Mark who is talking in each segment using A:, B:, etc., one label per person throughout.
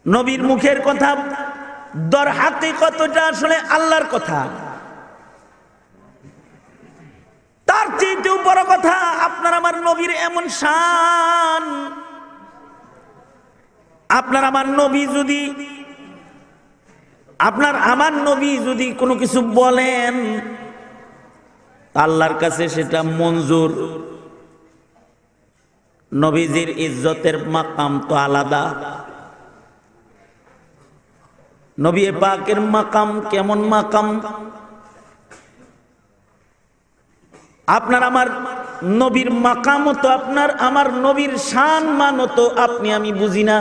A: নবীর মুখের কথা দর হাতে কতটা আসলে আল্লাহর কথা। তার চেয়েও বড় কথা, আপনার আমার নবীর এমন শান, আপনার আমার নবী যদি কোনো কিছু বলেন আল্লাহর কাছে সেটা মঞ্জুর। নবীজির ইজ্জতের মাকাম তো আলাদা। নবী পাকের মাকাম কেমন মাকাম, আপনার আমার নবীর মাকাম তো আপনার আমার নবীর শান মান তো আপনি আমি বুঝি না।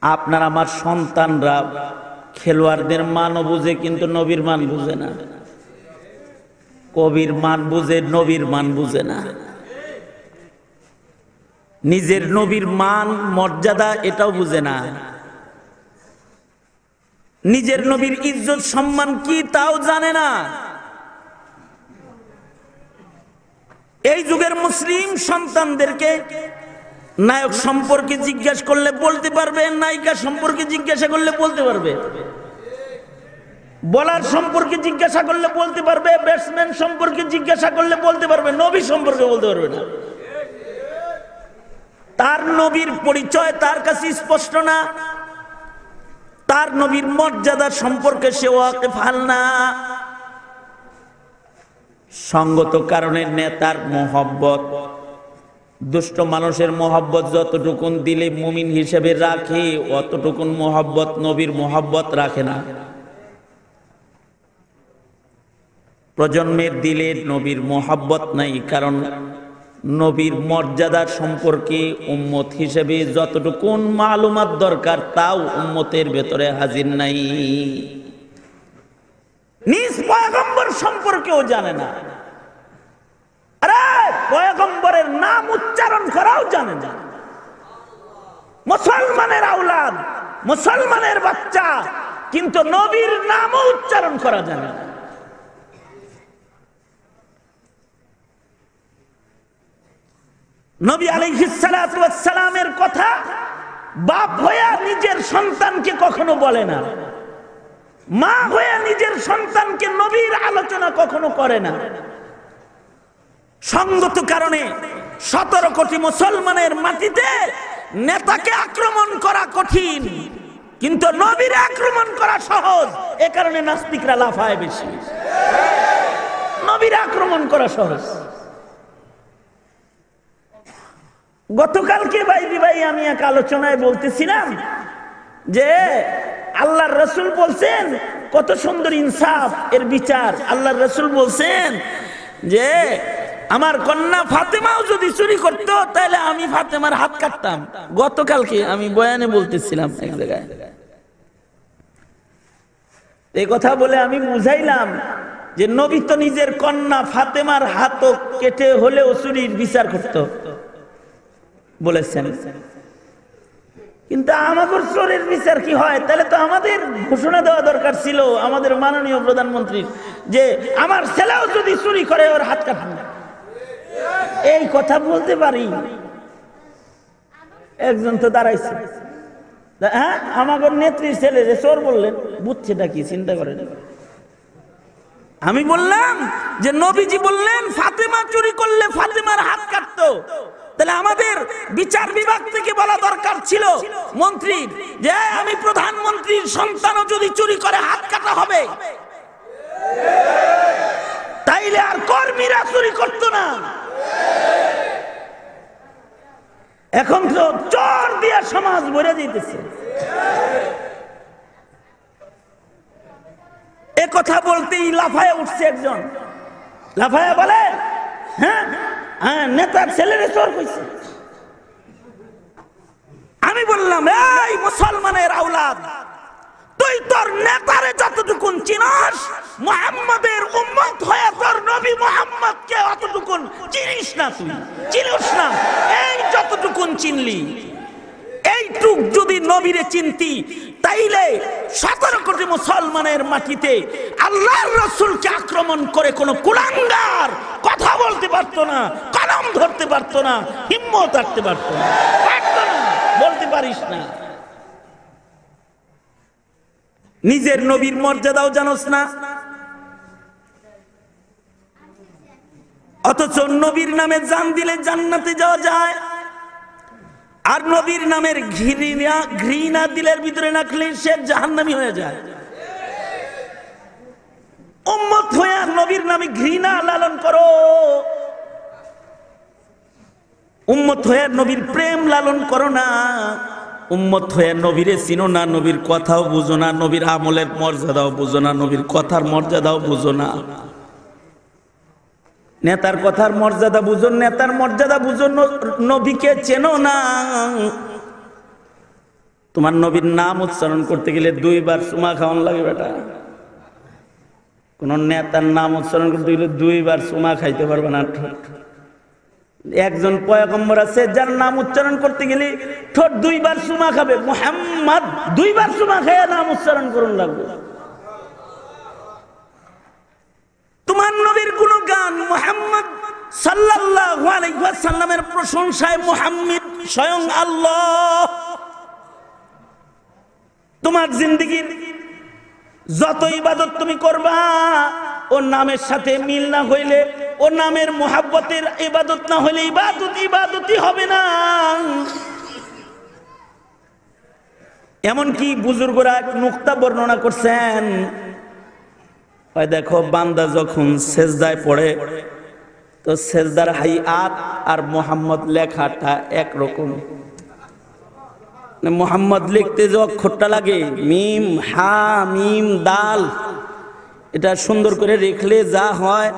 A: আপনার আমার সন্তানরা খেলোয়াড়দের মানও বুঝে, কিন্তু নবীর মান বুঝে না। কবির মান বুঝে, নবীর মান বুঝে না। নিজের নবীর মান মর্যাদা এটাও বুঝে না। নিজের নবীর ইজ্জত সম্মান কি তাও জানে না। এই যুগের মুসলিম সন্তানদেরকে নায়ক সম্পর্কে জিজ্ঞাসা করলে বলতে পারবে, নায়িকা সম্পর্কে জিজ্ঞাসা করলে বলতে পারবে, বলার সম্পর্কে জিজ্ঞাসা করলে বলতে পারবে, ব্যাটসম্যান সম্পর্কে জিজ্ঞাসা করলে বলতে পারবে, নবী সম্পর্কে বলতে পারবে না। তার নবীর পরিচয় তার কাছে স্পষ্ট না, তার নবীর মর্যাদা সম্পর্কে সে ওয়াকিফ না। সঙ্গত কারণে নেতার মোহব্বত, দুষ্ট মানুষের মোহব্বত যতটুকুন দিলে মুমিন হিসেবে রাখে অতটুকুন মোহব্বত নবীর মোহব্বত রাখে না। প্রজন্মের দিলে নবীর মোহব্বত নাই, কারণ নবীর মর্যাদা সম্পর্কে উম্মত হিসেবে যতটুকুন মালুমাত দরকার তাও উম্মতের ভেতরে হাজির নাই। নিজ পয়গম্বর সম্পর্কেও জানে না। আরে পয়গম্বরের নাম উচ্চারণ করাও জানে না। মুসলমানের আওলাদ, মুসলমানের বাচ্চা, কিন্তু নবীর নামও উচ্চারণ করা জানে না। নবী আলাইহিস সালাতু ওয়াস সালামের কথা বাপ হয়ে নিজের সন্তানকে কখনো বলে না, মা হয়ে নিজের সন্তানকে নবীর আলোচনা কখনো করে না। সঙ্গত কারণে 17 কোটি মুসলমানের মাটিতে নেতাকে আক্রমণ করা কঠিন, কিন্তু নবীর আক্রমণ করা সহজ। এ কারণে নাস্তিকরা লাফায় বেশি। নবীর আক্রমণ করা সহজ। গতকালকে ভাই আমি এক আলোচনায় বলতেছিলাম যে আল্লাহর রাসূল বলছেন, কত সুন্দর ইনসাফ এর বিচার। আল্লাহর রাসূল বলছেন যে আমার কন্যা ফাতেমাও যদি চুরি করতো তাহলে আমি ফাতেমার হাত কাটতাম। গতকালকে আমি বয়ানে বলতেছিলাম এক জায়গায়, এই কথা বলে আমি বুঝাইলাম যে নবী তো নিজের কন্যা ফাতেমার হাতও কেটে হলেও চুরির বিচার করতো বলেছেন। কিন্তু আমাদের চোরের বিচার কি হয়? তাহলে তো আমাদের ঘোষণা দেওয়া দরকার ছিল আমাদের মাননীয় প্রধানমন্ত্রীর, যে আমার ছেলেও যদি চুরি করে ওর হাত কাটবে। এই কথা বলতে পারি। একজন তো দাঁড়াইছে, হ্যাঁ আমাদের নেত্রীর ছেলে যে চোর বললেন, বুঝছেটা কি চিন্তা করেন। আমি বললাম যে নবীজি বললেন ফাতেমা চুরি করলে ফাতেমার হাত কাটতো, তাহলে আমাদের বিচার বিভাগ থেকে বলা দরকার ছিল মন্ত্রী যে আমি প্রধানমন্ত্রীর সন্তানও যদি চুরি করে হাত কাটা হবে। তাইলে আর কর্মীরা চুরি করতো না। এখন তো চোর দিয়ে সমাজ ভরে দিতেছে। এ কথা বলতেই লাফায় উঠছে একজন, লাফায় বলে হ্যাঁ হ্যাঁ নেতার ছেলেরে চোর কইছে। আমি বললাম এই মুসলমানের আওলাদ, তুই তোর নেতারে যতটুকুন চিনস, মুহাম্মাদের উম্মত হয়ে তোর নবী মুহাম্মদকে অতটুকুন চিনিস না। তুই চিনিস না, এই যতটুকুন চিনলি, এইটুক যদি নবীরে চিনতি তাইলে 17 কোটি মুসলমানের মাটিতে আল্লাহর রাসূলকে আক্রমণ করে কোন কুলাঙ্গার কথা বলতে পারতো না, কলম ধরতে পারতো না, হিম্মত রাখতে পারতো না। বলতে পারি পারিস না, নিজের নবীর মর্যাদাও জানোস না, অথচ নবীর নামে জান দিলে জান্নাতে যাওয়া যায়, আর নবীর নামের ঘৃণা দিলের ভিতরে রাখলে সে জাহান্নামী হয়ে যায়। উম্মত হয়ে নবীর নামে ঘৃণা লালন করো, উম্মত হয়ে নবীর প্রেম লালন করো না, উম্মত হয়ে নবীরে চিনো না, নবীর কথাও বুঝো না, নবীর আমলের মর্যাদাও বুঝো না, নবীর কথার মর্যাদাও বুঝো না। নেতার কথার মর্যাদা বুঝো, নেতার মর্যাদা বুঝো, নবীকে চেনো না। তোমার নবীর নাম উচ্চারণ করতে গেলে 2 বার চুমা খাওয়ান লাগে বেটা। কোন নেতার নাম উচ্চারণ করতে গেলে 2 বার চুমা খাইতে পারবে না। একজন পয়গম্বর আছে যার নাম উচ্চারণ করতে গেলে ঠোঁট 2 বার চুমা খাবে, মুহাম্মদ 2 বার চুমা খাইয়া নাম উচ্চারণ করুন লাগবে। তোমার নবীর গুণগান, মুহাম্মদ সাল্লাল্লাহু আলাইহি ওয়াসাল্লামের প্রশংসায় মুহাম্মদ স্বয়ং আল্লাহ। তোমার জিন্দেগীর যত ইবাদত তুমি করবা, ও নামের সাথে মিল না হইলে, ও নামের মুহাব্বতের ইবাদত না হইলে ইবাদতই হবে না। এমনকি বুজুর্গরা এক নুকতা বর্ণনা করছেন, দেখো বান্দা যখন সেজদায় পড়ে তো সেজদার হাইয়াত আর মোহাম্মদ লেখাটা একরকম। মোহাম্মদ লিখতে যে অক্ষরটা লাগে মিম হা মিম দাল, এটা সুন্দর করে রেখলে যা হয়,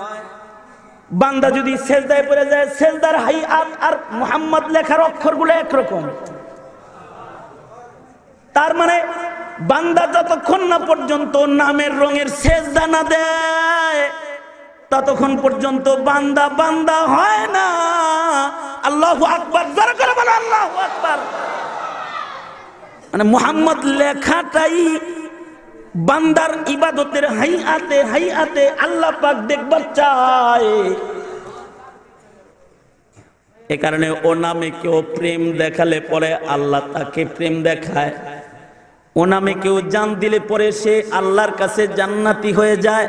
A: বান্দা যদি সেজদায় পড়ে যায় সেজদার হাইয়াত আর মোহাম্মদ লেখার অক্ষরগুলো একরকম। তার মানে বান্দা যতক্ষণ না পর্যন্ত নামের রঙের সেজদা না দেয় ততক্ষণ পর্যন্ত বান্দা বান্দা হয় না। আল্লাহু আকবার, জোরে করে বলো আল্লাহু আকবার। মানে মুহাম্মদ লেখাটাই বান্দার ইবাদতের হাইয়াতে আল্লাহ পাক দেখবার চায়। এ কারণে ও নামে কেউ প্রেম দেখালে পরে আল্লাহ তাকে প্রেম দেখায়, ও নামে কেউ জান দিলে পরে সে আল্লাহর কাছে জান্নাতি হয়ে যায়,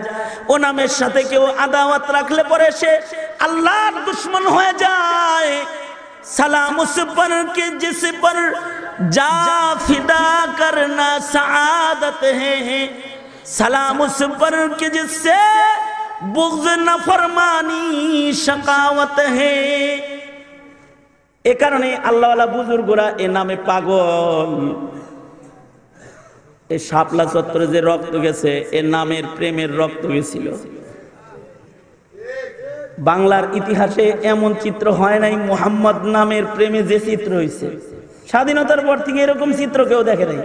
A: ও নামের সাথে কেউ আদাওয়াত রাখলে পরে সে আল্লাহর দুশ্মন হয়ে যায়। সালাম উস पर के जिस पर जा फिदा करना सआदत है, सलाम उस पर के जिससे बुग़्ज़ नफरमानी शकावत है। এ কারণে আল্লাহওয়ালা বুজুর্গরা এ নামে পাগল। এই শাপলা চত্বরে যে রক্ত গেছে এ নামের প্রেমের রক্ত গেছিল। বাংলার ইতিহাসে এমন চিত্র হয় নাই মুহাম্মদ নামের প্রেমে যে চিত্র হয়েছে। স্বাধীনতার পর থেকে এরকম চিত্র কেউ দেখে নাই।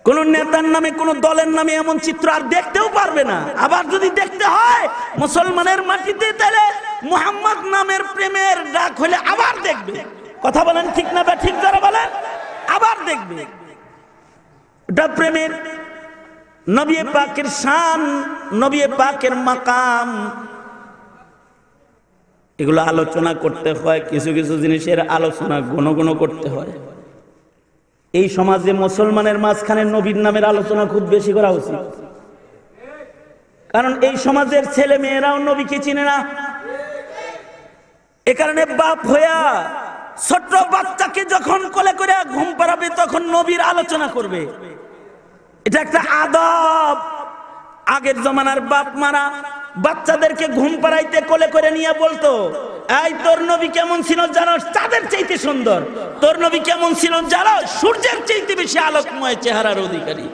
A: কোন নেতার নামে কোন দলের নামে এমন চিত্র আর দেখতেও পারবে না। আবার যদি দেখতে হয় মুসলমানের মাটিতে, তাহলে মুহাম্মদ নামের প্রেমের ডাক হলে আবার দেখবে। কথা বলেন ঠিক না? ঠিক যারা বলেন আবার দেখবে। এটা প্রেমের নবী পাকের শান, নবী পাকের মাকাম, এগুলো আলোচনা করতে হয়। কিছু কিছু জিনিসের আলোচনা ঘন করতে হয়। এই সমাজে মুসলমানের মাঝখানে নবীর নামের আলোচনা খুব বেশি করা উচিত, কারণ এই সমাজের ছেলে মেয়েরাও নবীকে চিনে না। এ কারণে বাপ হইয়া ছোট্ট বাচ্চাকে যখন কোলে করে ঘুম পাড়াবে তখন নবীর আলোচনা করবে। এটা একটা আদব। আগের জমানার বাপ মারা বাচ্চাদেরকে ঘুম পাড়াইতে কোলে করে নিয়ে বলতো, এই তোর নবী কেমন ছিল জানো? চাঁদের চাইতে সুন্দর। তোর নবী কেমন ছিল জানো? সূর্যের চাইতে বেশি আলোকময় চেহারার অধিকারী।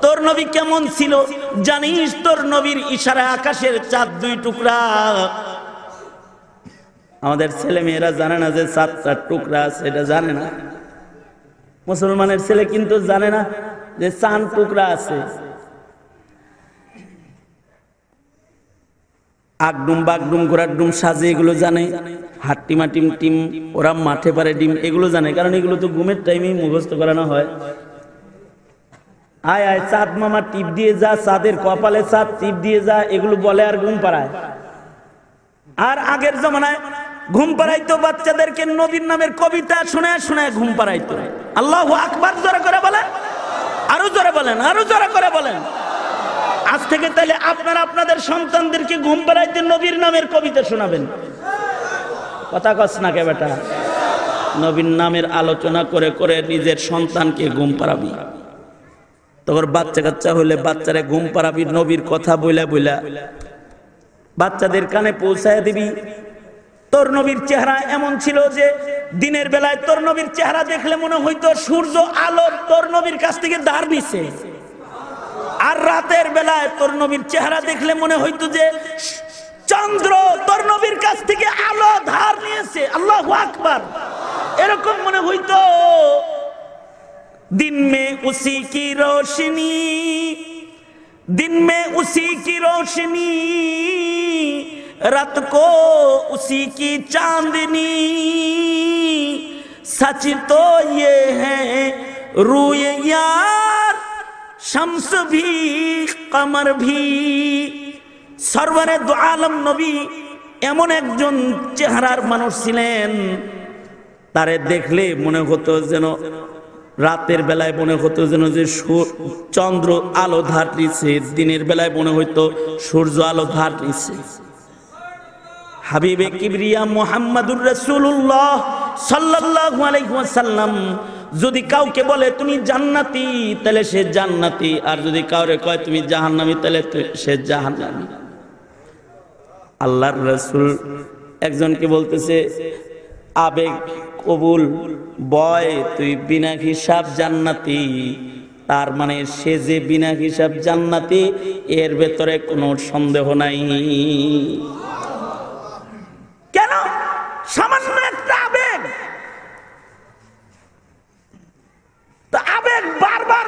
A: তোর নবী কেমন ছিল জানিস? তোর নবীর ইশারায় আকাশের চাঁদ 2 টুকরা। আমাদের ছেলে মেয়েরা জানে না যে চাঁদ 4 টুকরা আছে, এটা জানে না। মুসলমানের ছেলে কিন্তু জানে না যে চাঁদ টুকরা আছে। আগডুম বাগডুম ঘোড়ার ডুম সাজে এগুলো জানে। হাট্টিমা টিম টিম ওরা মাঠে পারে ডিম এগুলো জানে, কারণ এগুলো তো ঘুমের টাইমেই মুখস্থ করানো হয়। আয় আয় চাঁদ মামা টিপ দিয়ে যা, চাঁদের কপালে চাঁদ টিপ দিয়ে যা, এগুলো বলে আর ঘুম পাড়ায়। আর আগের জমানায় ঘুম পাড়াইতো বাচ্চাদেরকে নবীর নামের কবিতা শোনায় শোনায় ঘুম পাড়াইতো। আল্লাহু আকবার জোরে করে বলেন, আরো জোরে বলেন, আরো জোরে করে বলেন। আজ থেকে তাহলে আপনারা আপনাদের সন্তানদেরকে ঘুম পাড়াইতে নবীর নামের কবিতা শোনাবেন। কথা কস না কে বেটা? নবীর নামের আলোচনা করে করে নিজের সন্তানকে ঘুম পাড়াবি। তোর বাচ্চা কাচ্চা হলে বাচ্চারে ঘুম পাড়াবি নবীর কথা বইলা বইলা বাচ্চাদের কানে পৌঁছায় দিবি। তোর নবীর চেহারা এমন ছিল যে দিনের বেলায় তোর নবীর চেহারা দেখলে মনে হইতো সূর্য আলো তোর নবীর কাছ থেকে ধার নিছে, আর রাতের বেলায় তোর নবীর চেহারা দেখলে মনে হইতো যে চন্দ্র তোর নবীর কাছ থেকে আলো ধার নিয়েছে। আল্লাহু আকবার। এরকম মনে হইতো। दिन में उसी की रोशनी, दिन में उसी की रोशनी, रात को उसी की चांदनी। सच तो ये है रूए यार, शम्स भी कमर भी। सरवरे दो आलम नबी এমন একজন চেহারার মানুষ ছিলেন, তারে দেখলে মনে হতো যেন রাতের বেলায় মনে হতো যেন যে চন্দ্র আলো ধার নিচ্ছে, দিনের বেলায় মনে হইতো সূর্য আলো ধার নিচ্ছে। হাবিবে কিবরিয়া মুহাম্মাদুর রাসূলুল্লাহ সাল্লাল্লাহু আলাইহি ওয়াসাল্লাম যদি কাউকে বলে তুমি জান্নাতি তাহলে সে জান্নাতি, আর যদি কাউরে কয় তুমি জাহান্নামী তাহলে সে জাহান্নামী। আল্লাহর রাসূল একজনকে বলতেছে আবেগ কবুল বয় তুই বিনা হিসাব জান্নাতি, তার মানে সে যে বিনা হিসাব জান্নাতি এর ভেতরে কোনো সন্দেহ নাই। কেন? সামান্য একটা আবেগ। তো আবেগ বারবার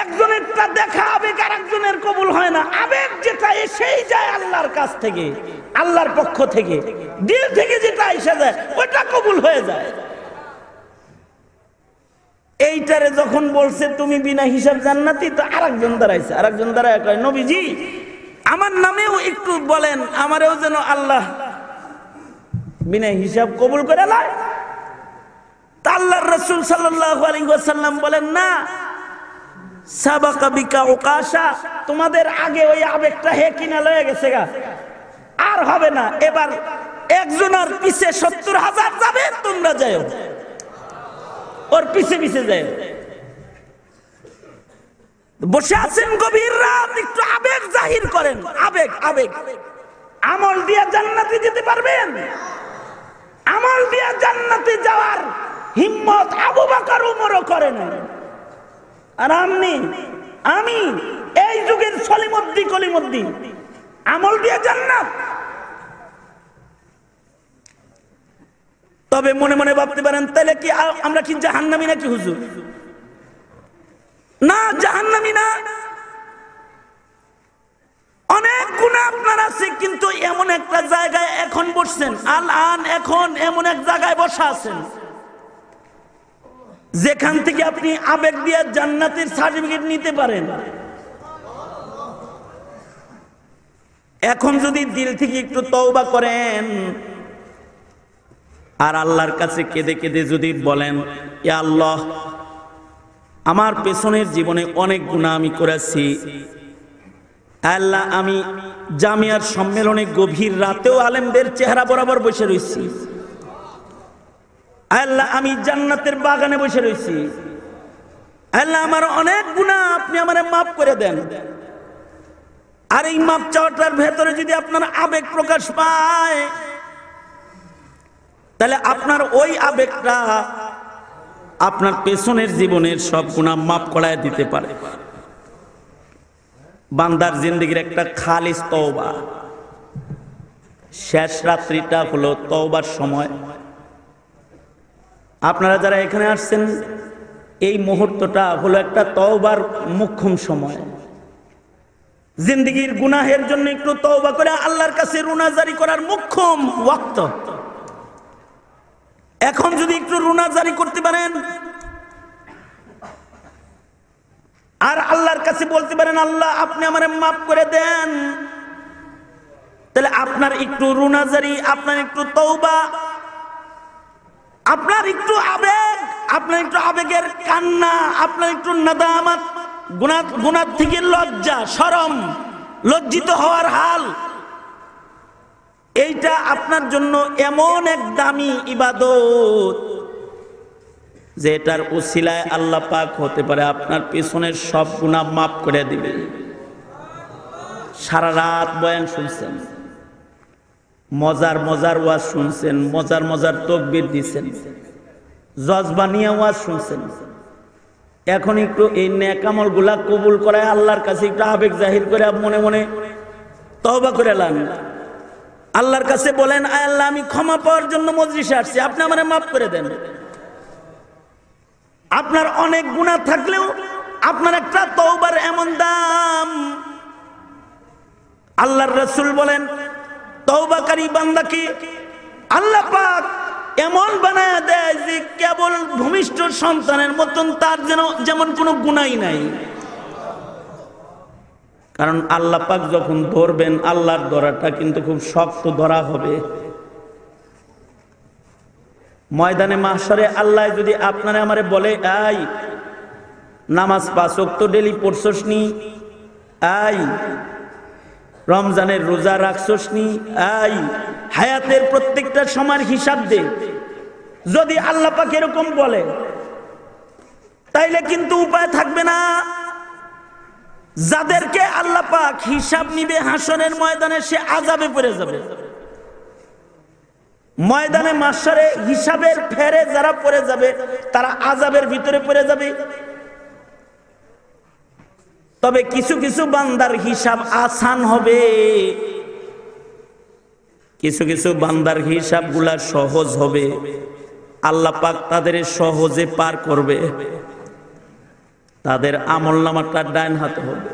A: একজনেরটা দেখা আবেগ আর একজনের কবুল হয় না। আবেগ যেটা এসেই যায় আল্লাহর কাছ থেকে, আল্লাহর পক্ষ থেকে, দিল থেকে যেটা এসে যায় ওটা কবুল হয়ে যায়। এইটারে যখন বলছে তুমি বিনা হিসাব জান্নাতি, তো আরেকজন দাঁড়াইছে, আরেকজন দাঁড়ায় কয় নবীজি আমার নামেও একটু বলেন, আমারও যেন আল্লাহ বিনা হিসাব কবুল করে লয়। তা আল্লাহর রাসূল সাল্লাল্লাহু আলাইহি ওয়াসাল্লাম বলেন না, সাবাকা বিকা উকাশা, তোমাদের আগে ওই আবেগটা হে কিনা লয়ে গেছে গা, আর হবে না। এবার একজনের পিছে ৭০,০০০ যাবে, তোমরা যাও ওর পিছে পিছে যাও। বসে আছেন গভীর রাত, একটু আবেগ জাহির করেন। আবেগ আবেগ আমল দিয়ে জান্নাতে যেতে পারবেন? আমল দিয়ে জান্নাতে যাওয়ার হিম্মত আবু বকর উমরও করে না। আর আমি এই যুগের সলিমুদ্দিন কলিমুদ্দিন আমল দিয়ে জান্নাত। তবে মনে মনে ভাবতে পারেন তাহলে কি আমরা কি জাহান্নামী নাকি হুজুর? না, জাহান্নামী না। অনেক গুনাহ আপনার আছে, কিন্তু এমন একটা জায়গায় এখন বসছেন, এখন এমন এক জায়গায় বসা আছেন যেখান থেকে আপনি আবেগ দিয়ে জান্নাতের সার্টিফিকেট নিতে পারেন। এখন যদি দিল থেকে একটু তওবা করেন আর আল্লাহর কাছে কেঁদে কেঁদে যদি বলেন, ইয়া আল্লাহ আমার পেছনের জীবনে অনেক গুনাহ আমি করেছি, আল্লাহ আমি জামিয়ার সম্মেলনে গভীর রাতেও আলেমদের চেহারা বরাবর বসে রয়েছি, আল্লাহ আমি জান্নাতের বাগানে বসে রয়েছি, আল্লাহ আমার অনেক গুনাহ আপনি আমারে মাফ করে দেন। আর এই মাপ চাওয়াটার ভেতরে যদি আপনার আবেগ প্রকাশ পায়, তাহলে আপনার ওই আবেগটা আপনার পেছনের জীবনের সব গুনাহ মাফ করায় দিতে পারে। বান্দার জিন্দেগির একটা খালিস তওবা, শেষ রাত্রিটা হলো তওবার সময়। আপনারা যারা এখানে আসছেন, এই মুহূর্তটা হলো একটা তওবার মুখ্যম সময়। জিন্দেগির গুনাহের জন্য একটু তওবা করে আল্লাহর কাছে রুনাজারি করার মুখ্যম ওয়াক্ত। এখন যদি একটু রুনাজারি করতে পারেন আর আল্লাহর কাছে বলতে পারেন, আল্লাহ আপনি আমারে মাফ করে দেন, তাহলে আপনার একটু রুনাজারি, আপনার একটু তওবা, আপনার একটু আবেগ, আপনার একটু আবেগের কান্না, আপনার একটু নাদামাত, গুনাহ থেকে লজ্জা, শরম, লজ্জিত হওয়ার হাল, এইটা আপনার জন্য এমন এক দামি ইবাদত যে এটার উসিলায় আল্লাহ পাক হতে পারে আপনার পিছনের সব গুনাহ মাফ করে দিবে। সারা রাত বয়ান শুনছেন, মজার মজার ওয়াজ শুনছেন, মজার মজার তাকবীর দিচ্ছেন, জজবানিয়া ওয়াজ শুনছেন, এখন একটু এই নেক আমলগুলা কবুল করায় আল্লাহর কাছে একটু আবেগ জাহির করে মনে মনে তওবা করে লান, আল্লাহর কাছে বলেন, আয় আল্লাহ, আমি ক্ষমা পাওয়ার জন্য মজলিসে আসছি, আপনি আমারে মাফ করে দেন। আপনার অনেক গুনাহ থাকলেও আপনার একটা তওবার এমন দাম, আল্লাহর রাসূল বলেন, তওবাকারী বান্দাকে আল্লাহ পাক এমন বানায় দেয় যে কেবল ভূমিষ্ঠ সন্তানের মতন তার যেমন কোনো গুনাহই নাই। কারণ আল্লাহ পাক যখন ধরবেন, আল্লাহর ধরাটা কিন্তু খুব শক্ত ধরা হবে। ময়দানে মাহশরে আল্লাহ যদি আপনারে আমারে বলে, আই নামাজ 5 ওয়াক্ত ডেলি পড়ছস নি, আই রমজানের রোজা রাখছস নি, আই হায়াতের প্রত্যেকটা সময়ের হিসাব দে, যদি আল্লাহ পাক এরকম বলে, তাইলে কিন্তু উপায় থাকবে না। যাদেরকে আল্লাহ পাক হিসাব নিবে হাসরের ময়দানে, সে আযাবে পড়ে যাবে। ময়দানে মাহশরে হিসাবের ফেরে যারা পড়ে যাবে, তারা আযাবের ভিতরে পড়ে যাবে। তবে কিছু কিছু বান্দার হিসাব আসান হবে, কিছু কিছু বান্দার হিসাবগুলা সহজ হবে, আল্লাহ পাক তাদের সহজে পার করবে। তাদের আমলনামাটা ডান হাতে হবে,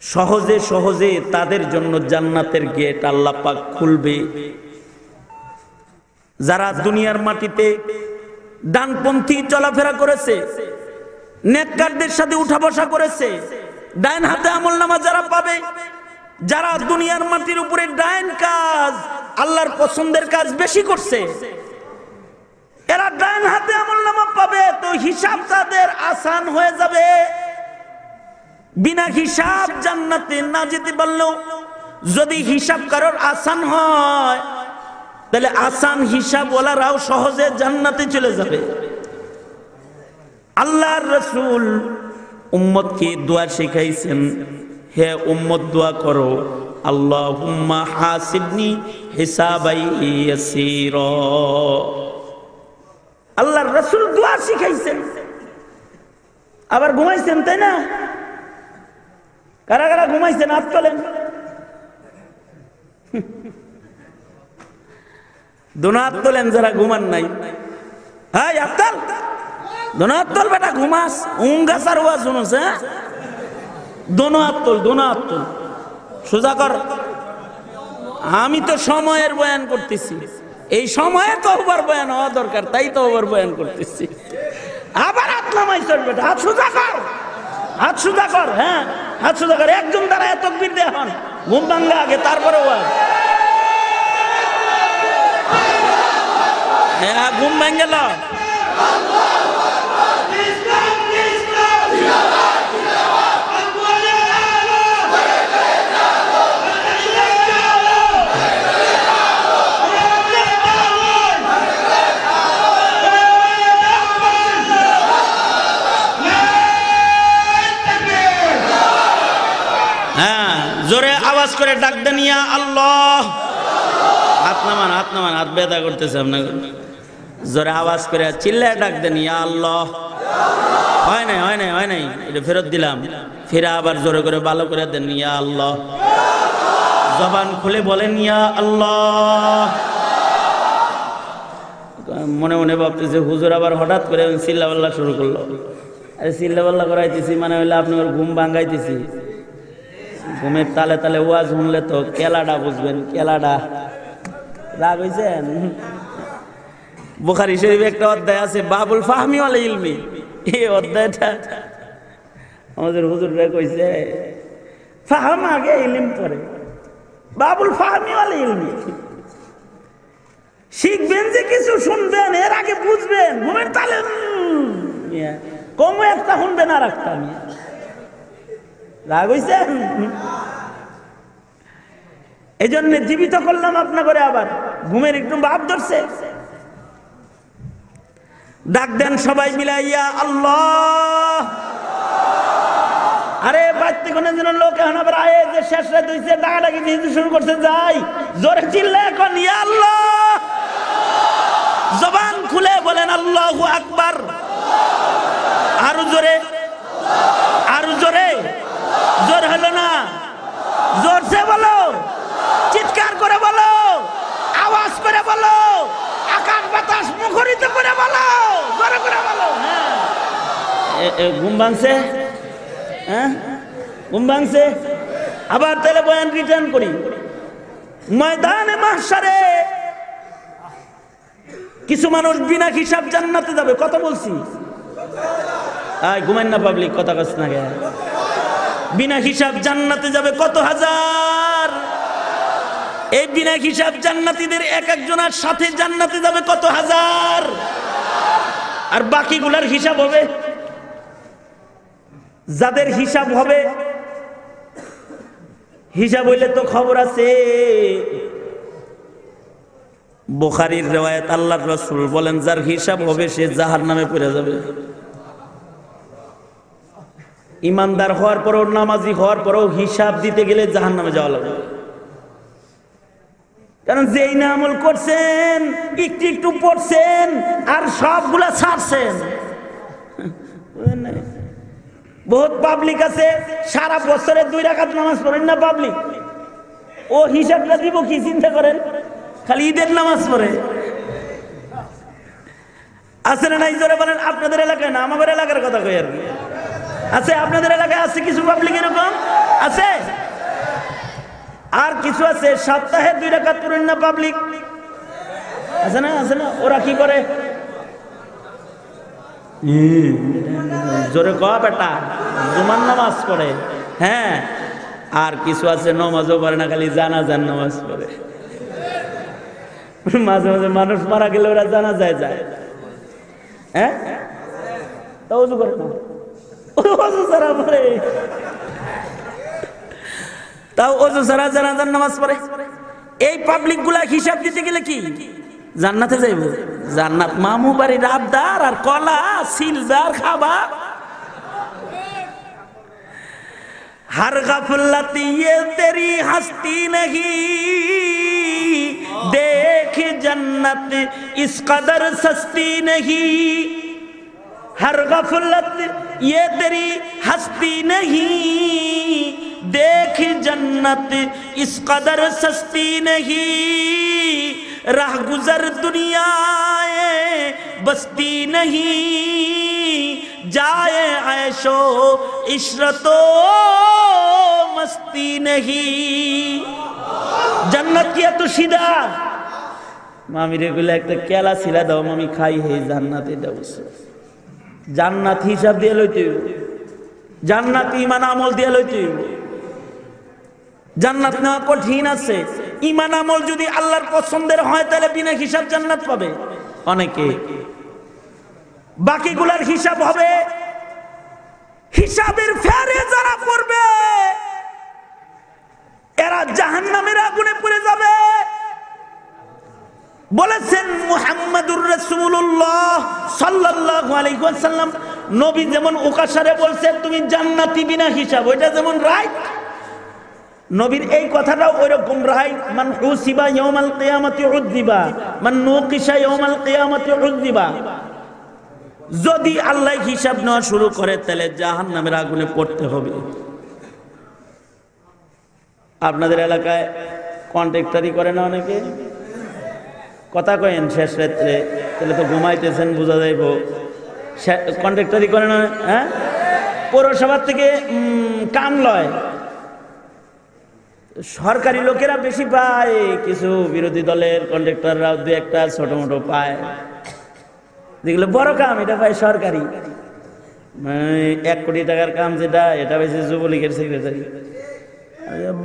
A: সহজে সহজে তাদের জন্য জান্নাতের গেট আল্লাহ পাক খুলবে। যারা দুনিয়ার মাটিতে ডানপন্থী চলাফেরা করেছে, নেককারদের সাথে উঠা বসা করেছে, ডাইন হাতে আমলনামা যারা পাবে, যারা দুনিয়ার মাটির উপরে ডাইন কাজ, আল্লাহর পছন্দের কাজ বেশি করছে, এরা ডাইন হাতে আমলনামা পাবে, তো হিসাব তাদের আসান হয়ে যাবে। বিনা হিসাব জান্নাতে না যেতে পারলেও যদি হিসাব কারোর আসান হয়, তাহলে আসান হিসাব ওয়ালারাও সহজে জান্নাতে চলে যাবে। আল্লাহর রাসূল উম্মতকে দোয়া শিখাইছেন, হে উম্মত দোয়া করো, আল্লাহুম্মা হাসিবনি হিসাবাই ইয়াসীরা। আল্লাহর রাসূল দোয়া শিখাইছেন, আবার ঘুমাইছেন, তাই না? কারা কারা ঘুমাইছেন হাত তোলেন। দোনাত তোলেন যারা ঘুমান নাই। হ্যাঁ আত্তাল দোনাত তোল বেটা, ঘুমাস উঙ্গা সারওয়া শুনোস। হ্যাঁ দোনাত তোল, দোনাত তোল, সোজা কর। আমি তো সময়ের বয়ান করতেছি, এই সময়ে তওবার বয়ান হওয়া দরকার, তাই তওবার বয়ান করতেছি। আবার হাত নামাইছস বেটা, হাত সোজা কর, হাত সোজা কর। হ্যাঁ হাত সোজা কর। একজন দ্বারা তাকবীর দে, এখন ঘুম ভাঙ্গা আগে, তারপরে ওয়াজ। হ্যাঁ ঘুম ভেঙে গেল। জোরে আওয়াজ করে ডাক দেন, ইয়া আল্লাহ। হাত নামান, হাত নামান, হাত ব্যথা করতেছে আপনার। জোরে আওয়াজ করে চিল্লায় ডাক দেন, ইয়া আল্লাহ। হয় নাই, হয় নাই, হয় নাই, এটা ফেরত দিলাম। ফিরে আবার জোরে করে ভালো করে দেন, ইয়া আল্লাহ। জবান খুলে বলেন, ইয়া আল্লাহ। মনে মনে ভাবতেছে হুজুর আবার হঠাৎ করে চিল্লাপাল্লা শুরু করলো। আরে চিল্লাপাল্লা করাইতেছি মানে হইলে আপনার ঘুম ভাঙ্গাইতেছি। ঘুমের তালে তালে ওয়াজ শুনলে তো কেলাডা বুঝবেন, কেলাডা। রাগ হইছেন? বুখারী শরীফে একটা অধ্যায় আছে, বাবুল ফাহমি ওয়াল ইলমি। এই অধ্যায়টা আমাদের হুজুররা কইছে, ফাহাম আগে ইলম পরে। বাবুল ফাহমি ওয়ালি ইলমি। শিখবেন যে কিছু, শুনবেন, এর আগে বুঝবেন। ঘুমের তালে কমে একটা শুনবেন আর একটা রাগ হইছে। এই জন্য জীবিত করলাম আপনা করে, আবার ঘুমের একটু ভাব ধরছে। ডাক দেন সবাই মিলাইয়া আল্লাহ। আরে বাড়তে কোন যেন লোক এখন আবার আয়ে যে শেষ রাত হইছে, ডাকাডাকি দিতে শুরু করছে। যাই জোরে চিল্লা এখন ইয়া আল্লাহ, জবান খুলে বলেন আল্লাহু আকবার। আরো জোরে, আরো জোরে। জোর হলো না, জোরসে বলো, চিৎকার করে বলো, আওয়াজ করে বলো, আকাশ বাতাস মুখরিত করে বলো, জোরে করে বলো। হ্যাঁ, ঘুম ভাঙছে, হ্যাঁ ঘুম ভাঙছে। আবার তাহলে বয়ান রিটার্ন করি। ময়দানে মাহশারে কিছু মানুষ বিনা হিসাব জান্নাতে যাবে। কত বলছি? ঘুমেন না পাবলিক, কথা কস না গে। বিনা হিসাব জান্নাতে যাবে কত হাজার। এই বিনা হিসাব জান্নাতীদের এক একজনের সাথে জান্নাতে যাবে কত হাজার। আর বাকিগুলার হিসাব হবে, যাদের হিসাব হবে, হিসাব হইলে তো খবর আছে। বুখারীর রিওয়ায়াত, আল্লাহর রাসূল বলেন যার হিসাব হবে সে জাহান্নামে পড়ে যাবে। ইমানদার হওয়ার পরও, নামাজি হওয়ার পরও হিসাব দিতে গেলে জাহান্নামে যাওয়া লাগবে। কারণ যেই না আমল করছেন, একটু একটু পড়ছেন আর সবগুলা ছাড়ছেন। বহুত পাবলিক আছে সারা বছরে 2 রাকাত নামাজ পড়েন না পাবলিক, ও হিসাবটা দিব কি চিন্তা করেন? খালি ঈদের নামাজ পড়ে। আছে না নাই? জোরে বলেন। আপনাদের এলাকায় না, আমাদের এলাকার কথা কই আর কি। আছে আপনাদের এলাকায়? আছে কিছু পাবলিক এরকম আছে। আর কিছু আছে সপ্তাহে 2 রাকাত পড়েন না পাবলিক, আছে না? আছে না? ওরা কি করে? জোরে কয়া বেটা, জুমার নামাজ পড়ে। হ্যাঁ, আর কিছু আছে নামাজও পড়ে না, খালি জানাজার নামাজ পড়ে। মাঝে মাঝে মানুষ মারা গেলে ওরা জানাজায় যায়। হ্যাঁ, তা ওযু করে না, ওযু ছাড়া পড়ে। তাও ওযু ছাড়া জানাজার নামাজ পড়ে। এই পাবলিক গুলা হিসাব দিতে গেলে কি জান্নাতে যাইব? জান্নাত মামু বাড়ির আবদার আর কলা সিলদার খাবা। हर गफलत ये तेरी हस्ती नहीं, देख जन्नत इस कदर सस्ती नहीं। हर गफलत ये तेरी हस्ती नहीं, देख जन्नत इस कदर सस्ती नहीं। राह गुजर दुनिया बस्ती नहीं, जाए ऐशो इशरतो मस्ती नहीं। जन्नत की तो सीधा मामी रेगुला एक केला सिला दाओ मामी खाई है জান্নাতে দাও। জান্নাত হিসাব দিয়ে লইতে, জান্নাত ঈমান আমল দিয়ে লইতে। জান্নাত নেওয়া কঠিন আছে। ঈমান আমল যদি আল্লাহর পছন্দের হয় তাহলে বিনা হিসাব জান্নাত পাবে অনেকে। বাকিগুলার হিসাব হবে। হিসাবের ফেরে যারা পড়বে এরা জাহান্নামের আগুনে পড়ে যাবে। বলেছেন মুহাম্মাদুর রাসূলুল্লাহ সাল্লাল্লাহু আলাইহি ওয়াসাল্লাম, নবী যেমন ওকাশারে বলছেন তুমি জান্নাতি বিনা হিসাব, ওইটা যেমন রাইট, নবীর এই কথাটাও ওইরকম রাইট। মান হুসিবা ইয়াউমাল কিয়ামাতি উযিবা, মান নুকিশা ইয়াউমাল কিয়ামাতি উযিবা। যদি আল্লাহ হিসাব নেওয়া শুরু করে তাহলে জাহান্নামের আগুনে পড়তে হবে। আপনাদের এলাকায় কন্ট্রাক্টরি করে না অনেকে? কথা কয়েন শেষ রাত্রে, তাহলে তো ঘুমাইতেছেন বোঝা যাইব। কন্ট্রাক্টরি করে না? হ্যাঁ, পৌরসভার থেকে কাম লয়, সরকারি লোকেরা বেশি পায়, কিছু বিরোধী দলের কন্ট্রাক্টররা 2-1টা ছোট মোটো পায়। যেগুলো বড় কাম এটা পায় সরকারি, 1 কোটি টাকার কাম যেটা, এটা পাইছে যুবলীগের সেক্রেটারি।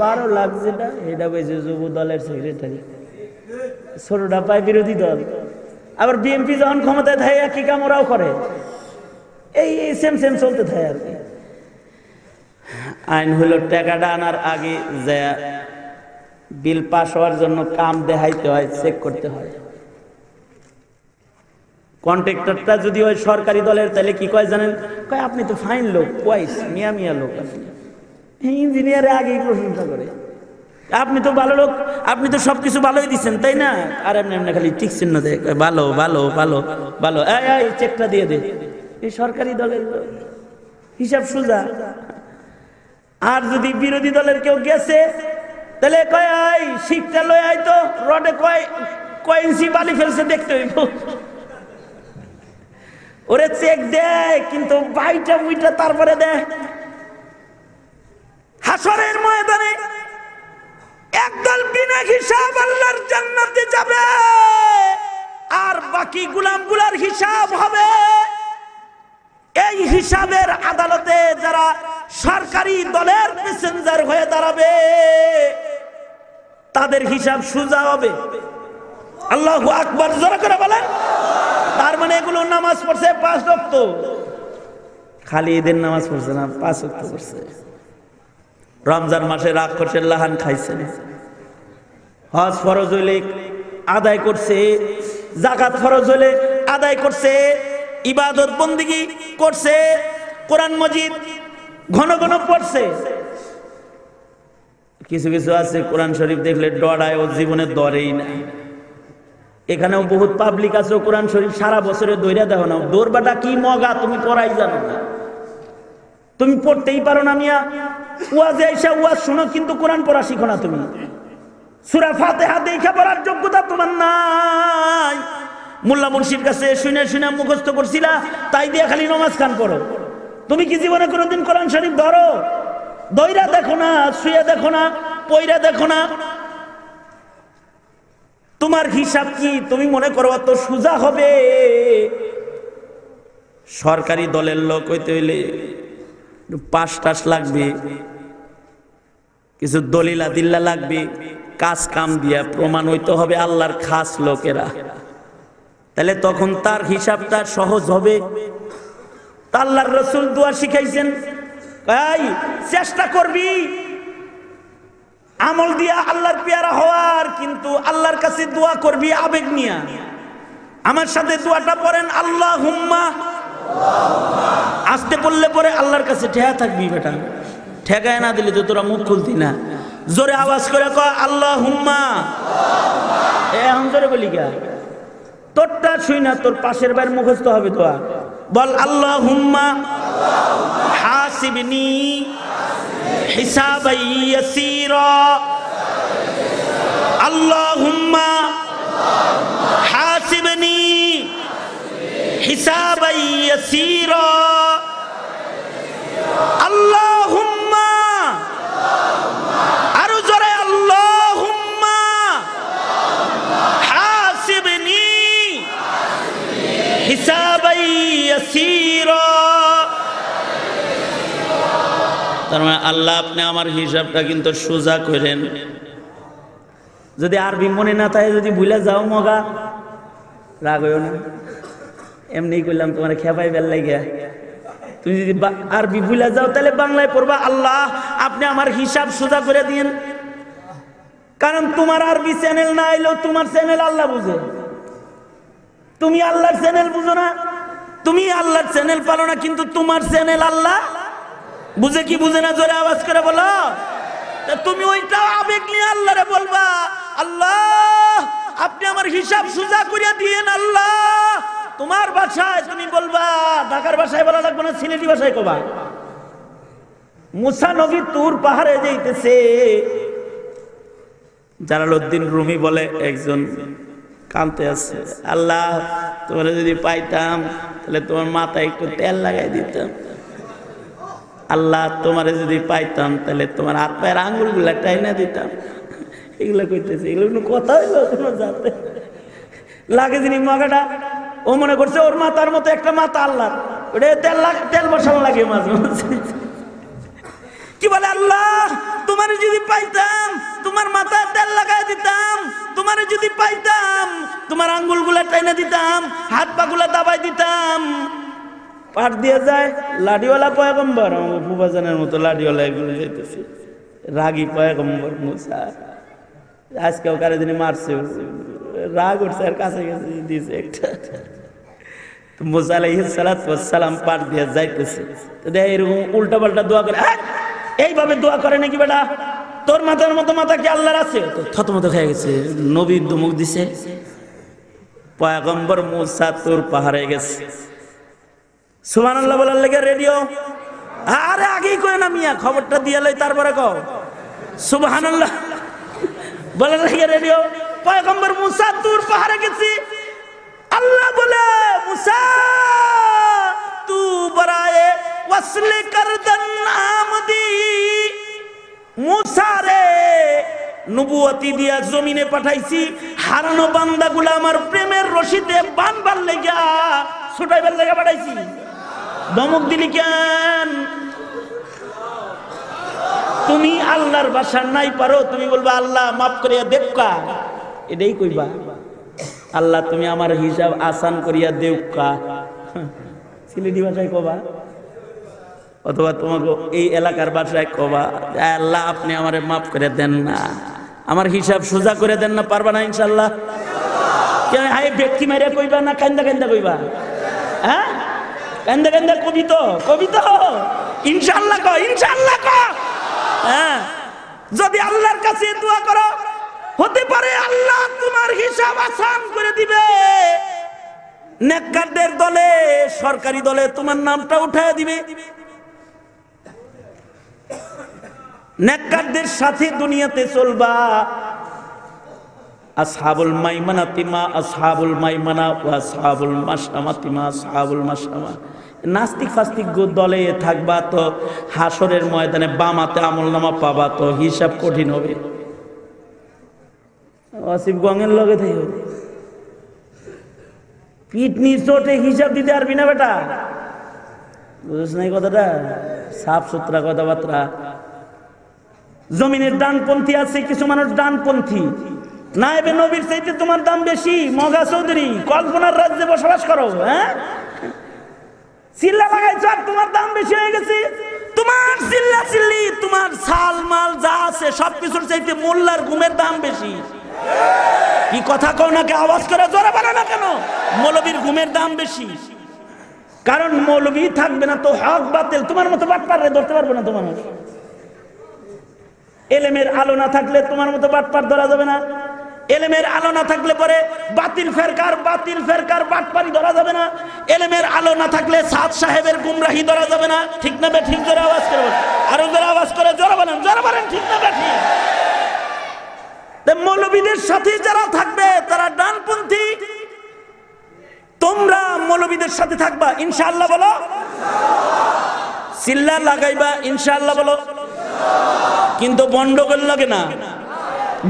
A: 12 লাখ যেটা এটা পেয়েছে যুব দলের সেক্রেটারি, ছোটটা পায় বিরোধী দল। আবার বিএনপি যখন ক্ষমতায় থাকে একই কাম ওরাও করে, এই সেম সেম চলতে থাকে আর কি। আইন হলো টাকাটা আনার আগে যে বিল পাস হওয়ার জন্য কাম দেখাইতে হয়, চেক করতে হয়। কন্ট্রাক্টরটা যদি হয় সরকারি দলের তাহলে কি কয় জানেন? কয় আপনি তো ফাইন লোক, পয়স মিয়া মিয়া লোক। ইঞ্জিনিয়ারে আগেই প্রশংসা করে, আপনি তো ভালো লোক, আপনি তো সবকিছু ভালোই দিচ্ছেন তাই না? আর এমনি এমনি খালি টিক চিহ্ন দেয়, ভালো ভালো ভালো ভালো, এই চেকটা দিয়ে দে। এই সরকারি দলের হিসাব সোজা। আর যদি বিরোধী দলের কেউ গেছে তাহলে কয় এই শিখটা লয় আই তো, রডে কয় ইঞ্চি বালি ফেলছে দেখতে হইব। ওরে চেক দেয় কিন্তু বাইটা মুইটা তারপরে দেয়। হাসরের ময়দানে একদল বিনা হিসাব আল্লাহর জান্নাতে যাবে, আর বাকি গোলামগুলার হিসাব হবে। এই হিসাবের আদালতে যারা সরকারি দলের প্যাসেঞ্জার হয়ে দাঁড়াবে তাদের হিসাব সোজা হবে। আল্লাহু আকবার, জোরে করে বলেন। তার মানে এগুলো নামাজ পড়ছে 5 ওয়াক্ত, খালি ঈদের নামাজ পড়ছে না, 5 ওয়াক্ত পড়ছে। রমজান মাসে রাগ করছে, লাহান খাইছে, হজ ফরজ হইলে আদায় করছে, যাকাত ফরজ হইলে আদায় করছে, ইবাদত বন্দেগী করছে, কোরআন মাজিদ ঘন ঘন পড়ছে। কিছু কিছু আছে কোরআন শরীফ দেখলে ডরায়, ও জীবনে দরেই না। এখানেও বহুত পাবলিক আছে কোরআন শরীফ সারা বছরে দৌড়া দেখো না, দৌড়বাটা কি মগা তুমি পড়াই জানো না, তুমি পড়তেই পারো না মিয়া। ওয়াজে এসে ওয়াজ শুনো কিন্তু কোরআন পড়া শিখো না। তুমি সূরা ফাতিহা দেখে পড়ার যোগ্যতা তোমার নাই। মোল্লা মুন্সির কাছে শুনে শুনে মুখস্থ করছিলা, তাই দিয়ে খালি নামাজ খান পড়ো। তুমি কি জীবনে কোনোদিন কোরআন শরীফ ধরো? দইরা দেখো না, শুয়ে দেখো না, পয়রা দেখো না। তোমার হিসাব কি তুমি মনে করো অত সোজা হবে? সরকারি দলের লোক হইতে হইলে 5 টাস লাগবে, কিছু দলিলা দিল্লা লাগবে, কাজ কাম দিয়া প্রমাণ হইতে হবে আল্লাহর খাস লোকেরা, তাহলে তখন তার হিসাবটা সহজ হবে। আল্লাহর রাসূল দোয়া শিখাইছেন, এই চেষ্টা করবি আমল দিয়া আল্লাহর পেয়ারা হওয়ার, কিন্তু আল্লাহর কাছে দোয়া করবি আবেগ নিয়া। আমার সাথে দোয়াটা পড়েন, আল্লাহুম্মা। আস্তে বললে পরে আল্লাহর কাছে ঠেয়া থাকবি বেটা, ঠেকায় না দিলে তো তোরা মুখ খুলতি না। জোরে আওয়াজ করে কয় আল্লাহুম্মা। এখন জোরে বলি গা, তোরটা শুই না, তোর পাশের বাইর মুখস্থ হবে দোয়া। বল আল্লাহুম্মা হাসিবনি হিসাবাই ইয়াসীরা। আল্লাহুম্মা হাসিবনি হিসাবাই ইয়াসীরা। আল্লাহুম্মা, আরো জোরে আল্লাহুম্মা হাসিবনি হিসাবাই ইয়াসীরা। তার মানে আল্লাহ আপনি আমার হিসাবটা কিন্তু সোজা করেন। যদি আরবি মনে না থাকে, যদি ভুলে যাও মগা, রাগ হইও না, এমনি করলাম তোমার খেপাই বেল লাগে। তুমি যদি আরবি ভুলে যাও তাহলে বাংলায় পড়বা, আল্লাহ আপনি আমার হিসাব সোজা করে দিন। কারণ তোমার আরবি চ্যানেল না এলেও তোমার চ্যানেল আল্লাহ বুঝে। তুমি আল্লাহর চ্যানেল বুঝো না, তুমি আল্লাহর চ্যানেল পালো না, কিন্তু তোমার চ্যানেল আল্লাহ বুঝে কি বুঝে না? জোরে আওয়াজ করে বলো। তুমি ওইটা আবেগ নিয়ে আল্লাহরে বলবা, আল্লাহ আপনি আমার হিসাব সোজা করিয়া দিয়েন। আল্লাহ তোমার ভাষায় তুমি বলবা, ঢাকার ভাষায় বলা লাগবে না, সিলেটি ভাষায় কবা। মুসা নবী তুর পাহাড়ে যাইতেছে, জালালউদ্দিন রুমি বলে একজন কাঁদতে আছে, আল্লাহ তোমার যদি পাইতাম তাহলে তোমার মাথায় একটু তেল লাগাই দিতাম। আল্লাহ তোমারে যদি পাইতাম তাহলে তোমার হাত পায়ের আঙ্গুলগুলা টাইনা দিতাম। এগুলো কইতেছে, এগুলো কোনো কথা হইলো? কোনো যাতে লাগে যিনি মগাটা, ও মনে করছে ওর মাথার মতো একটা মাথা আল্লাহ, ওটা তেল বসানো লাগে মাঝে মাঝে। কি বলে, আল্লাহ তোমারে যদি পাইতাম তোমার মাথায় তেল লাগাই দিতাম, তোমারে যদি পাইতাম তোমার আঙ্গুলগুলা টাইনা দিতাম, হাত পাগুলা দাবাই দিতাম। পাট দিয়ে যায় লাঠিওয়ালা পয়গম্বর, আমার ফুফাজানের মতো লাঠিওয়ালা এগুলো যাইতেছে, রাগী পয়গম্বর মুসা। আজকেও কারে দিনে মারছে, রাগ উঠছে আর কাছে কাছে দিয়েছে একটা। মুসা আলাইহিস সালাতু ওয়াস সালাম পাট দিয়ে যাইতেছে, এরকম উল্টা পাল্টা দোয়া করে। এইভাবে দোয়া করে নাকি বেটা? তোর মাথার মতো মাথা কি আল্লাহর আছে? তো থতমত খেয়ে গেছে, নবী দুমুখ দিছে, পয়গম্বর মুসা তোর পাহাড়ে গেছে। সুবহানাল্লাহ বলার লেগে রেডিও, আরে আগেই কয় না মিয়া, খবরটা দিয়ে লই তারপরে কও সুবহানাল্লাহ বলার লেগে রেডিও। পয়গম্বর মুসা তোর পাহাড়ে গেছি, আল্লাহ বলে মুসা তু বরায়ে ওয়াসলে করদন আমদি, মুসা রে নবুয়তি দিয়া জমিনে পাঠাইছি, হারানো বান্দাগুলা আমার প্রেমের রশিদে বানবার লেগা ছুটাইবার লেগা পাঠাইছি। ধমক দিলি কেন? তুমি আল্লাহর ভাষা নাই পারো, তুমি বলবা আল্লাহ মাফ করিয়া দেবকা, এটাই কইবা। আল্লাহ তুমি আমার হিসাব আসান করিয়া দেবকা, সিলেটি ভাষায় কবা, অথবা তোমাকে এই এলাকার ভাষায় কবা আল্লাহ আপনি আমারে মাফ করে দেন না, আমার হিসাব সোজা করে দেন না। পারবা না ইনশাল্লাহ? কেন হাই ব্যক্তি মারিয়া কইবা না কান্দা কান্দা কইবা? হ্যাঁ কান্দা কান্দা কবি তো, কবি তো ইনশাল্লাহ কো, ইনশাল্লাহ কো। হ্যাঁ যদি আল্লাহর কাছে দোয়া করো, হতে পারে আল্লাহ তোমার হিসাব আসান করে দিবে। নেককারদের দলে, সরকারি দলে তোমার নামটা উঠায় দিবে। নেককারদের সাথে দুনিয়াতে চলবা। আসহাবুল মাইমানাতি মা আসহাবুল মাইমানা ওয়া আসহাবুল মাশআমাতি মা আসহাবুল মাশআমা। নাস্তিক ফাস্তিক দলে থাকবা তো হাসরের ময়দানে বামাতে আমলনামা পাবা, তো হিসাব কঠিন হবে। আসিফ গঙ্গের লগে থাকো, পিটনি চোটে হিসাব দিতে পারবি না বেটা, বুঝছ না কথাটা? সাফ সুতরা কথাবার্তা। জমিনের ডানপন্থী আছে কিছু মানুষ, ডানপন্থী নায়েবে নবীর চাইতে তোমার দাম বেশি। মগা চৌধুরী কল্পনার রাজ্যে বসবাস করো, হ্যাঁ চিল্লা লাগাইছ, তোমার দাম বেশি হয়ে গেছে। তোমার চিল্লা চিল্লি, তোমার সাল মাল যা আছে সবকিছুর চাইতে মোল্লার ঘুমের দাম বেশি। কি কথা কও না, কে আওয়াজ করে জোরে বলে না কেন? মৌলবীর ঘুমের দাম বেশি, কারণ মৌলবী থাকবে না তো হক বাতিল তোমার মতো বাটপারে ধরতে পারবে না। তোমার এলেমের আলো না থাকলে তোমার মতো বাটপার ধরা যাবে না। এলেমের আলো না থাকলে পরে বাতিল ফেরকার বাটপারি ধরা যাবে না। এলেমের আলো না থাকলে সাদ সাহেবের গুমরাহি ধরা যাবে না। ঠিক না বে ঠিক? জোরে আওয়াজ করে বলেন, আরো জোরে আওয়াজ করে জোরে বলেন, জোরে বলেন, ঠিক না বে ঠিক? মৌলবীদের সাথে যারা থাকবে তারা ডানপন্থী, তোমরা মৌলবীদের সাথে থাকবা ইনশাআল্লাহ বলো, চিল্লা লাগাইবা ইনশাআল্লাহ বলো। কিন্তু বন্ডগোল লাগে না,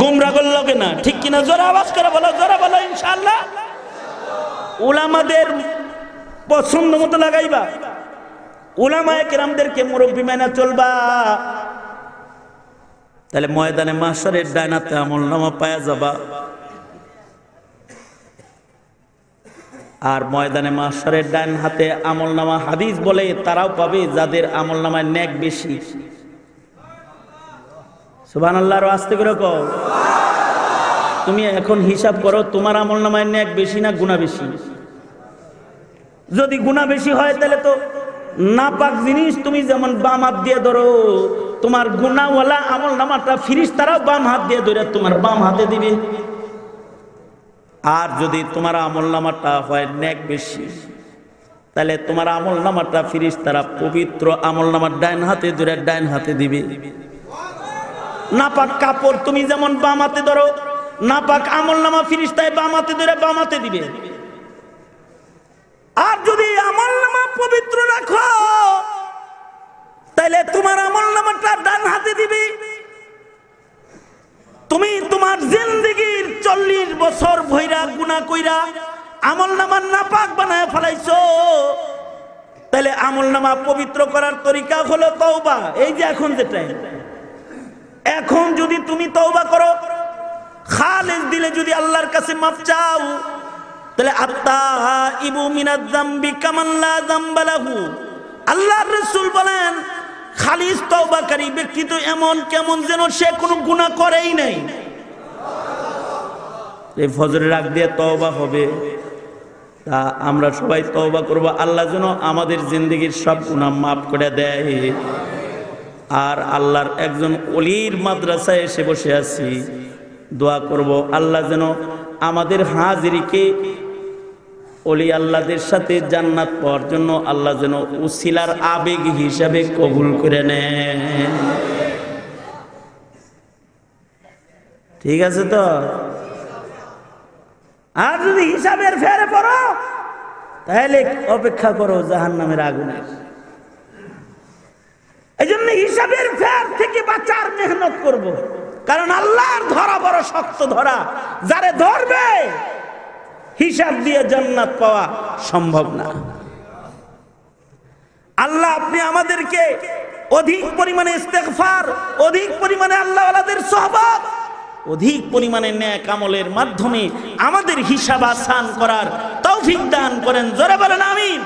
A: গুমরাগোল লাগে না, ঠিক কিনা? জোরে আওয়াজ করে বলো, জোরে বলো ইনশাআল্লাহ। উলামাদের পছন্দ মতো লাগাইবা, উলামায়ে কেরামদেরকে মুরব্বি মাইনা চলবা, তাহলে ময়দানে মাহশরের ডাইনাতে আমলনামা পায়া যাবা। আর ময়দানে মাহশরের ডাইন হাতে আমলনামা, হাদিস বলে তারাও পাবে যাদের আমলনামায় নেক বেশি। সুবহানাল্লাহর আস্তে করে কও। তুমি এখন হিসাব করো, তোমার আমলনামায় নেক বেশি না গুনাহ বেশি? যদি গুনাহ বেশি হয় তাহলে তো নাপাক জিনিস তুমি যেমন বাম হাত দিয়ে ধরো, তোমার গুনাহওয়ালা আমলনামাটা ফেরেশতারাও বাম হাত দিয়ে ধরে তোমার বাম হাতে দিবে। আর যদি তোমার আমলনামাটা হয় নেক বেশি, তাহলে তোমার আমলনামাটা ফেরেশতারা পবিত্র আমলনামার ডাইন হাতে ধরে ডাইন হাতে দিবে। নাপাক কাপড় তুমি যেমন বাম হাতে ধরো, নাপাক আমলনামা ফেরেশতায় বাম হাতে ধরে বাম হাতে দিবে। আর যদি আমলনামা পবিত্র রাখো তাহলে তোমার আমলনামাটা ডান হাতে দিবে। তুমি তোমার জিন্দেগীর 40 বছর ভইরা গুনাহ কইরা আমলনামা নাপাক বানায় ফেলাইছো, তাহলে আমলনামা পবিত্র করার তরিকা হলো তওবা। এই যে এখন যেটা এখন যদি তুমি তওবা করো, খালেস দিলে যদি আল্লাহর কাছে মাফ চাও, তাহলে আত্তাইবু মিনাজ যামবি কামান লা যামবা লাহু। আল্লাহর রাসূল বলেন খালিস তওবাকারী ব্যক্তি তো এমন কেমন যেন সে কোনো গুনাহ করেই নাই। এই ফজরের আগ দিয়ে তওবা হবে, তা আমরা সবাই তওবা করব, আল্লাহ যেন আমাদের জিন্দেগীর সব গুনাহ মাফ করে দেয়। আর আল্লাহর একজন ওলির মাদ্রাসায় এসে বসে আছি, দোয়া করব আল্লাহ যেন আমাদের হাজিরিকে ওলি আল্লাহদের সাথে জান্নাত পাওয়ার জন্য আল্লাহ যেন উসিলার আবেগ হিসাবে কবুল করে নেন। ঠিক আছে তো? আর যদি হিসাবের ফেরে পড়ো তাহলে অপেক্ষা করো জাহান্নামের আগুনের। এই জন্য হিসাবের ফের থেকে বাঁচার মেহনত করব, কারণ আল্লাহর ধরা বড় শক্ত ধরা, যারে ধরবে হিসাব দিয়ে জান্নাত পাওয়া সম্ভব না। আল্লাহ আপনি আমাদেরকে অধিক পরিমাণে ইস্তেগফার, অধিক পরিমাণে আল্লাহওয়ালাদের সোহবত, অধিক পরিমাণে নেক আমলের মাধ্যমে আমাদের হিসাব আসান করার তৌফিক দান করেন। জোরে বলেন আমিন।